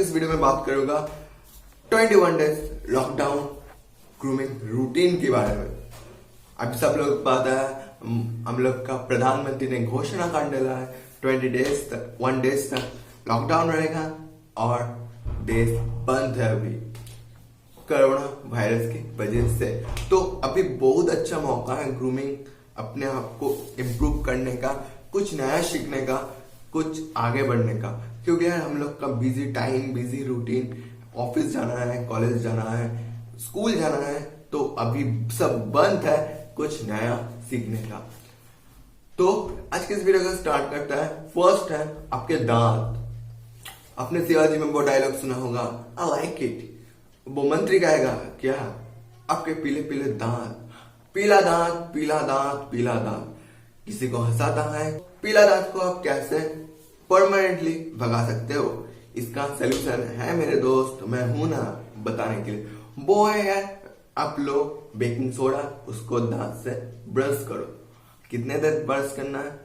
इस वीडियो में बात करूंगा 21 डेज लॉकडाउन ग्रूमिंग रूटीन के बारे में। अभी सब लोग को पता है हम लोग का प्रधानमंत्री ने घोषणा कर डाला है 1 डेज तक लॉकडाउन रहेगा और देश बंद है अभी कोरोना वायरस की वजह से। तो अभी बहुत अच्छा मौका है ग्रूमिंग अपने आप को इम्प्रूव करने का, कुछ नया सीखने का, कुछ आगे बढ़ने का, क्योंकि यार हम लोग का busy time, busy routine, office जाना है, कॉलेज जाना है, स्कूल जाना है, तो अभी सब बंद है कुछ नया सीखने का। तो आज के इस वीडियो को स्टार्ट करता है। फर्स्ट है आपके दांत। आपने शिवाजी में वो डायलॉग सुना होगा, आई लाइक इट। वो मंत्री कहेगा क्या, आपके पीले पीले दांत, पीला दांत, पीला दांत, पीला दांत। किसी को हंसाता है, पीला दांत को आप कैसे परमानेंटली भगा सकते हो, इसका सोल्यूशन है मेरे दोस्त, मैं हूं ना बताने के लिए। वो है यार, आप लोग बेकिंग सोडा, उसको दांत से ब्रश करो। कितने देर ब्रश करना है,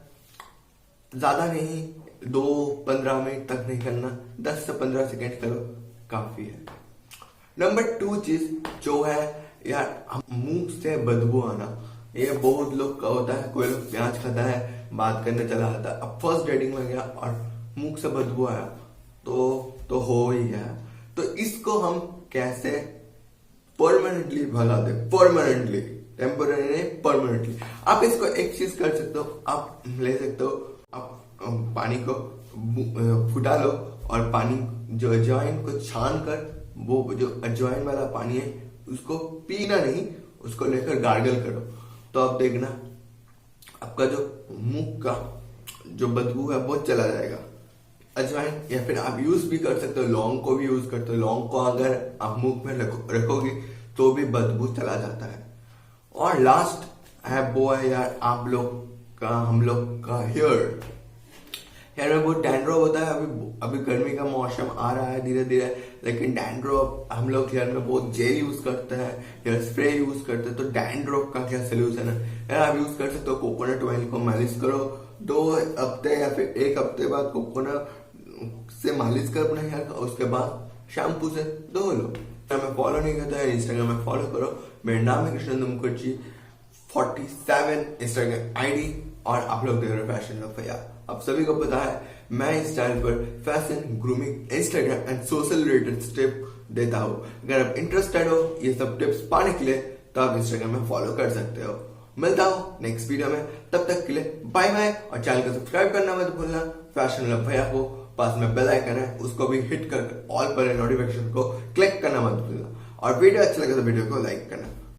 ज्यादा नहीं, 2-15 मिनट तक नहीं करना, 10 से 15 सेकेंड करो, काफी है। नंबर 2 चीज जो है यार, मुंह से बदबू आना। ये बहुत लोग का होता है, कोई लोग प्याज खाता है, बात करने चला आता है, अब फर्स्ट डेटिंग में गया और मुंह से बदबू आया तो हो ही गया। तो इसको हम कैसे परमानेंटली भगा दे, परमानेंटली, टेम्पोररी नहीं, परमानेंटली। आप इसको एक चीज कर सकते हो, आप ले सकते हो, आप पानी को फुटा लो और पानी जो अजवाइन को छान कर, वो जो अजवाइन वाला पानी है उसको पीना नहीं, उसको लेकर गार्गल करो, तो आप देखना आपका जो मुंह का जो बदबू है वो चला जाएगा। अजवाइन या फिर आप यूज भी कर सकते हो, लौंग को भी यूज करते हो। लौंग को अगर आप मुंह में रखोगे तो भी बदबू चला जाता है। और लास्ट है वो है यार आप लोग का, हम लोग का हेयर में बहुत डैंड्रफ होता है। अभी गर्मी का मौसम आ रहा है धीरे धीरे, लेकिन डैंड्रफ हम लोग हेयर में बहुत जेल यूज करते हैं, हेयर स्प्रे यूज करते हैं। तो डैंड्रफ का क्या सोल्यूशन है यार, आप यूज कर सकते हो कोकोनट ऑयल को मालिश करो 2 हफ्ते या फिर 1 हफ्ते बाद कोकोनट से मालिश कर अपने हेयर का, उसके बाद शैम्पू से धो लो। हमें फॉलो नहीं करता है इंस्टाग्राम में फॉलो करो, मेरा नाम है कृष्ण मुखर्जी 47 इंस्टाग्राम आईडी, और आप लोग देख रहे हो फैशन लव भैया। आप सभी को पता है मैं इस चैनल पर fashion, grooming, Instagram and social related tip देता हूँ। अगर आप इंटरेस्टेड हो ये सब टिप्स पाने के लिए तो आप इंस्टाग्राम में फॉलो कर सकते हो। मिलता हूँ नेक्स्ट वीडियो में, तब तक के लिए बाय बाय। और चैनल को सब्सक्राइब करना मत भूलना, फैशन लव भैया को पास में बेल आइकन है उसको भी हिट कर ऑल पर नोटिफिकेशन को क्लिक करना मत भूलना। और वीडियो अच्छा लगे तो वीडियो को लाइक करना।